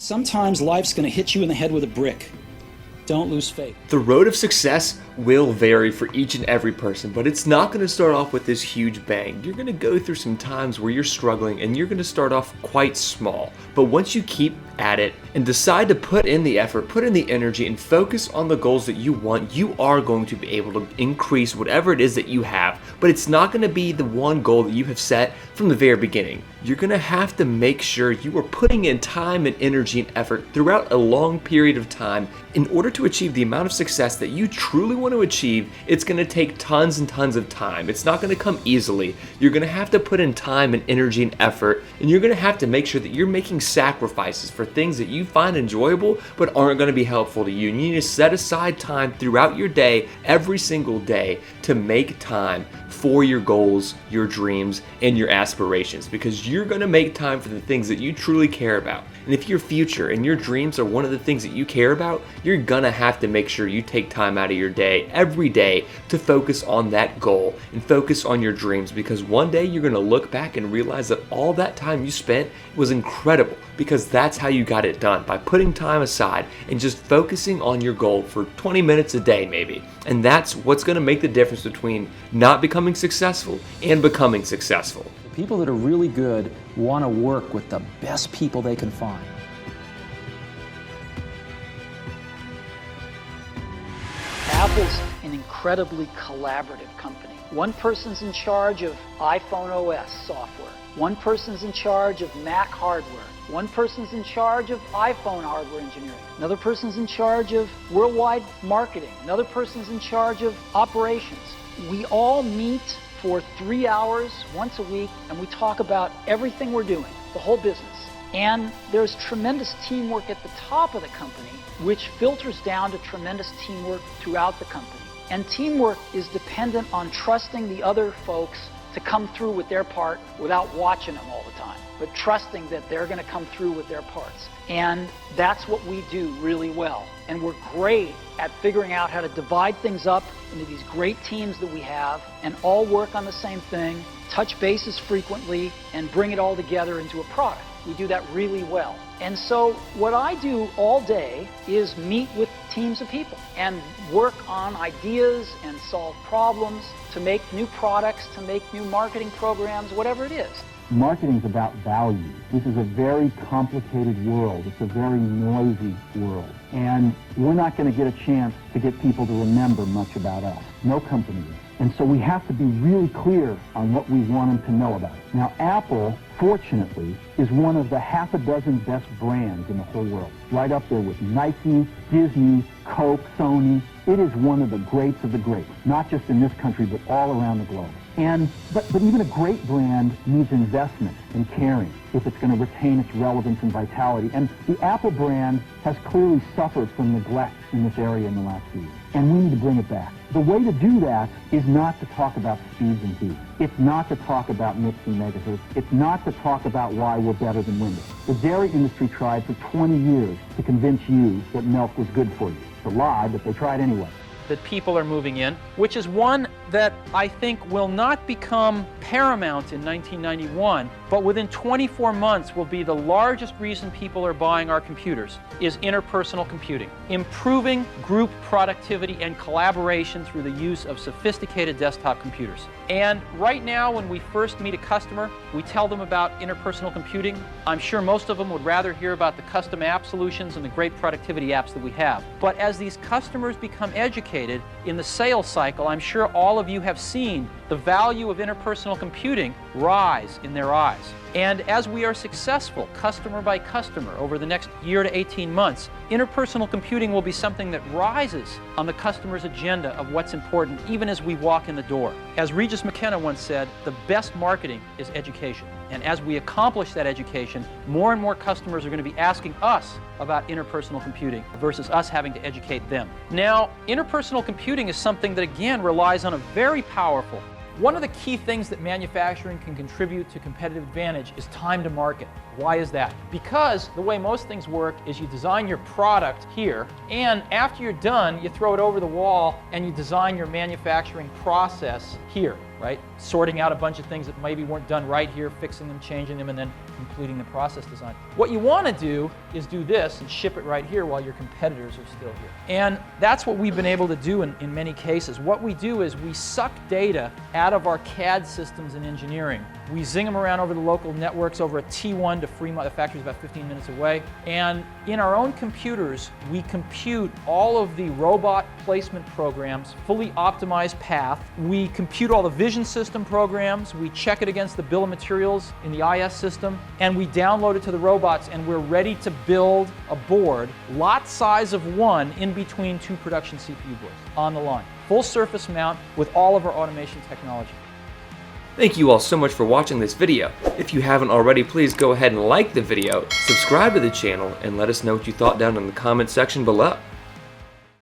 Sometimes life's going to hit you in the head with a brick. Don't lose faith. The road of success will vary for each and every person, but it's not going to start off with this huge bang. You're going to go through some times where you're struggling and you're going to start off quite small. But once you keep at it and decide to put in the effort, put in the energy, and focus on the goals that you want, you are going to be able to increase whatever it is that you have. But it's not going to be the one goal that you have set from the very beginning. You're going to have to make sure you are putting in time and energy and effort throughout a long period of time. In order to achieve the amount of success that you truly want to achieve, it's going to take tons and tons of time. It's not going to come easily. You're going to have to put in time and energy and effort, and you're going to have to make sure that you're making sacrifices for things that you find enjoyable but aren't going to be helpful to you. And you need to set aside time throughout your day, every single day, to make time for your goals, your dreams, and your aspirations, because you're going to make time for the things that you truly care about. And if your future and your dreams are one of the things that you care about, you're going to have to make sure you take time out of your day, every day, to focus on that goal and focus on your dreams, because one day you're going to look back and realize that all that time you spent was incredible, because that's how you got it done, by putting time aside and just focusing on your goal for 20 minutes a day maybe. And that's what's going to make the difference between not becoming successful and becoming successful. People that are really good want to work with the best people they can find. Apple's an incredibly collaborative company. One person's in charge of iPhone OS software. One person's in charge of Mac hardware. One person's in charge of iPhone hardware engineering. Another person's in charge of worldwide marketing. Another person's in charge of operations. We all meet for 3 hours once a week, and we talk about everything we're doing, the whole business. And there's tremendous teamwork at the top of the company, which filters down to tremendous teamwork throughout the company. And teamwork is dependent on trusting the other folks to come through with their part without watching them all the time, but trusting that they're going to come through with their parts. And that's what we do really well. And we're great at figuring out how to divide things up into these great teams that we have and all work on the same thing, touch bases frequently, and bring it all together into a product. We do that really well. And so what I do all day is meet with teams of people and work on ideas and solve problems to make new products, to make new marketing programs, whatever it is. Marketing's about value. This is a very complicated world. It's a very noisy world. And we're not going to get a chance to get people to remember much about us. No company is. And so we have to be really clear on what we want them to know about it. Now, Apple, fortunately, is one of the half a dozen best brands in the whole world. Right up there with Nike, Disney, Coke, Sony. It is one of the greats of the greats, not just in this country, but all around the globe. But even a great brand needs investment and caring if it's going to retain its relevance and vitality. And the Apple brand has clearly suffered from neglect in this area in the last few years. And we need to bring it back. The way to do that is not to talk about speeds and beats. It's not to talk about nits and megahertz. It's not to talk about why we're better than Windows. The dairy industry tried for 20 years to convince you that milk was good for you. It's a lie, but they tried anyway. That people are moving in, which is one that I think will not become paramount in 1991, but within 24 months will be the largest reason people are buying our computers, is interpersonal computing. Improving group productivity and collaboration through the use of sophisticated desktop computers. And right now, when we first meet a customer, we tell them about interpersonal computing. I'm sure most of them would rather hear about the custom app solutions and the great productivity apps that we have. But as these customers become educated in the sales cycle, I'm sure all of you have seen the value of interpersonal computing rise in their eyes. And as we are successful, customer by customer, over the next year to 18 months, interpersonal computing will be something that rises on the customer's agenda of what's important, even as we walk in the door. As Regis McKenna once said, the best marketing is education. And as we accomplish that education, more and more customers are going to be asking us about interpersonal computing versus us having to educate them. Now, interpersonal computing is something that, again, relies on a very powerful. One of the key things that manufacturing can contribute to competitive advantage is time to market. Why is that? Because the way most things work is you design your product here, and after you're done, you throw it over the wall and you design your manufacturing process here, right? Sorting out a bunch of things that maybe weren't done right here, fixing them, changing them, and then completing the process design. What you want to do is do this and ship it right here while your competitors are still here. And that's what we've been able to do in many cases. What we do is we suck data out of our CAD systems in engineering. We zing them around over the local networks over a T1 to Fremont. The factory's about 15 minutes away. And in our own computers, we compute all of the robot placement programs, fully optimized path. We compute all the vision system programs. We check it against the bill of materials in the IS system, and we download it to the robots, and we're ready to build a board, lot size of 1 in between 2 production CPU boards on the line. Full surface mount with all of our automation technology. Thank you all so much for watching this video. If you haven't already, please go ahead and like the video, subscribe to the channel, and let us know what you thought down in the comment section below.